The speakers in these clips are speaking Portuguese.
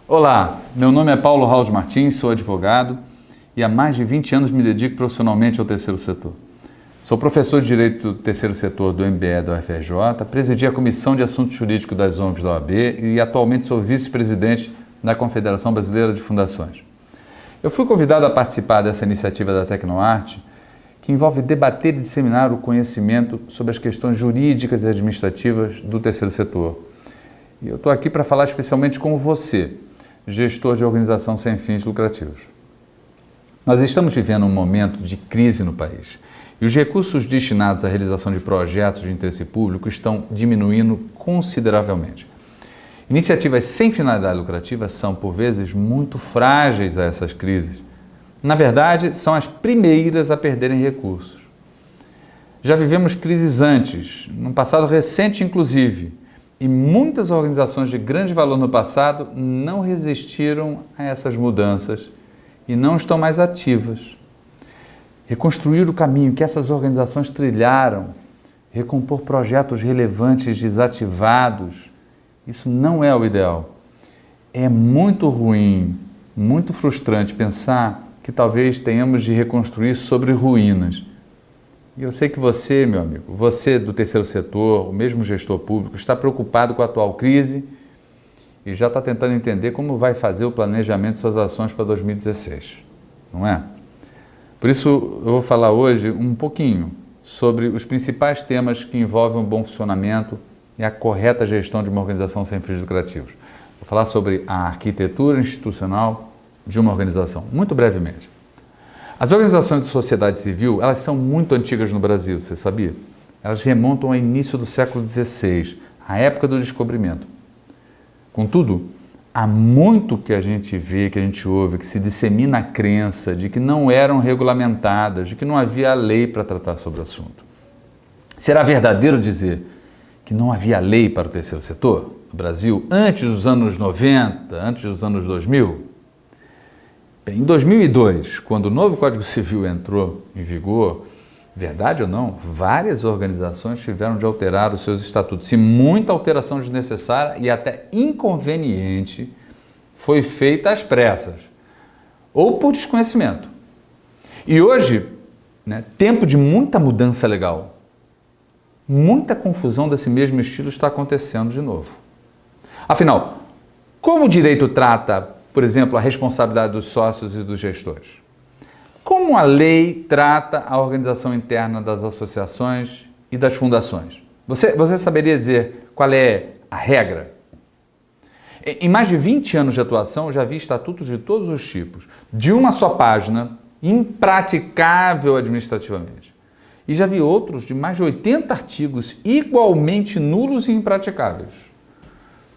Olá, meu nome é Paulo Raul Martins, sou advogado e há mais de 20 anos me dedico profissionalmente ao terceiro setor. Sou professor de Direito do Terceiro Setor do MBE da UFRJ, presidi a Comissão de Assuntos Jurídicos das ONGs da OAB e atualmente sou vice-presidente da Confederação Brasileira de Fundações. Eu fui convidado a participar dessa iniciativa da Tecnoarte, que envolve debater e disseminar o conhecimento sobre as questões jurídicas e administrativas do terceiro setor. E eu estou aqui para falar especialmente com você, gestor de organização sem fins lucrativos. Nós estamos vivendo um momento de crise no país e os recursos destinados à realização de projetos de interesse público estão diminuindo consideravelmente. Iniciativas sem finalidade lucrativa são, por vezes, muito frágeis a essas crises. Na verdade, são as primeiras a perderem recursos. Já vivemos crises antes, num passado recente inclusive, e muitas organizações de grande valor no passado não resistiram a essas mudanças e não estão mais ativas. Reconstruir o caminho que essas organizações trilharam, recompor projetos relevantes desativados, isso não é o ideal. É muito ruim, muito frustrante pensar que talvez tenhamos de reconstruir sobre ruínas. E eu sei que você, meu amigo, você do terceiro setor, o mesmo gestor público, está preocupado com a atual crise e já está tentando entender como vai fazer o planejamento de suas ações para 2016, não é? Por isso, eu vou falar hoje um pouquinho sobre os principais temas que envolvem um bom funcionamento e a correta gestão de uma organização sem fins lucrativos. Vou falar sobre a arquitetura institucional de uma organização, muito brevemente. As organizações de sociedade civil, elas são muito antigas no Brasil, você sabia? Elas remontam ao início do século XVI, a época do descobrimento. Contudo, há muito que a gente vê, que a gente ouve, que se dissemina a crença de que não eram regulamentadas, de que não havia lei para tratar sobre o assunto. Será verdadeiro dizer que não havia lei para o terceiro setor no Brasil antes dos anos 90, antes dos anos 2000? Bem, em 2002, quando o novo Código Civil entrou em vigor, verdade ou não, várias organizações tiveram de alterar os seus estatutos e muita alteração desnecessária e até inconveniente foi feita às pressas ou por desconhecimento. E hoje, tempo de muita mudança legal, muita confusão desse mesmo estilo está acontecendo de novo. Afinal, como o direito trata, por exemplo, a responsabilidade dos sócios e dos gestores? Como a lei trata a organização interna das associações e das fundações? Você saberia dizer qual é a regra? Em mais de 20 anos de atuação, eu já vi estatutos de todos os tipos, de uma só página, impraticável administrativamente. E já vi outros de mais de 80 artigos, igualmente nulos e impraticáveis.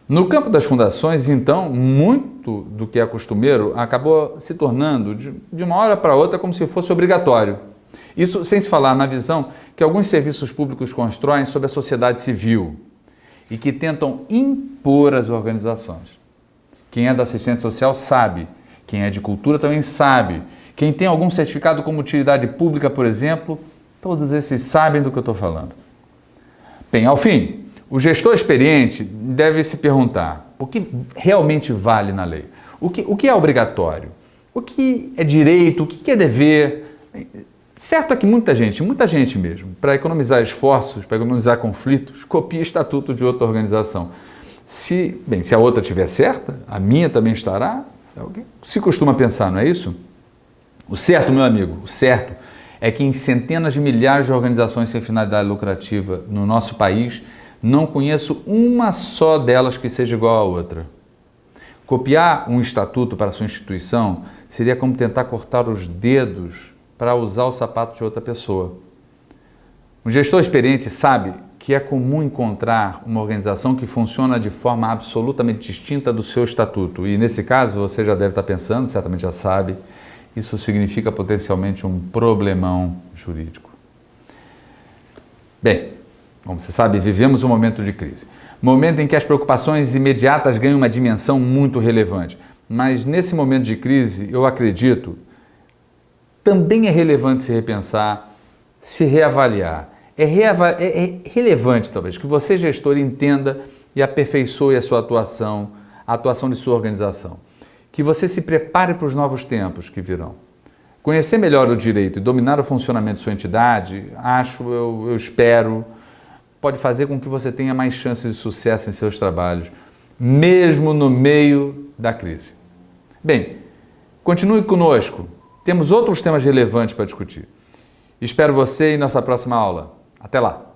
No campo das fundações, então, muito do que é costumeiro acabou se tornando, de uma hora para outra, como se fosse obrigatório. Isso sem se falar na visão que alguns serviços públicos constroem sobre a sociedade civil e que tentam impor as organizações. Quem é da assistência social sabe, quem é de cultura também sabe, quem tem algum certificado como utilidade pública, por exemplo, todos esses sabem do que eu estou falando. Bem, ao fim, o gestor experiente deve se perguntar o que realmente vale na lei, o que é obrigatório, o que é direito, o que é dever. Certo é que muita gente mesmo, para economizar esforços, para economizar conflitos, copia estatuto de outra organização. Se a outra estiver certa, a minha também estará, é o que se costuma pensar, não é isso? O certo, meu amigo, o certo é que em centenas de milhares de organizações sem finalidade lucrativa no nosso país, não conheço uma só delas que seja igual à outra. Copiar um estatuto para sua instituição seria como tentar cortar os dedos para usar o sapato de outra pessoa. Um gestor experiente sabe que é comum encontrar uma organização que funciona de forma absolutamente distinta do seu estatuto. E nesse caso, você já deve estar pensando, certamente já sabe, isso significa potencialmente um problemão jurídico. Bem, como você sabe, vivemos um momento de crise. Momento em que as preocupações imediatas ganham uma dimensão muito relevante. Mas nesse momento de crise, eu acredito, também é relevante se repensar, se reavaliar. É relevante, talvez, que você, gestor, entenda e aperfeiçoe a sua atuação, a atuação de sua organização. Que você se prepare para os novos tempos que virão. Conhecer melhor o direito e dominar o funcionamento de sua entidade, eu espero, pode fazer com que você tenha mais chances de sucesso em seus trabalhos, mesmo no meio da crise. Bem, continue conosco. Temos outros temas relevantes para discutir. Espero você em nossa próxima aula. Até lá!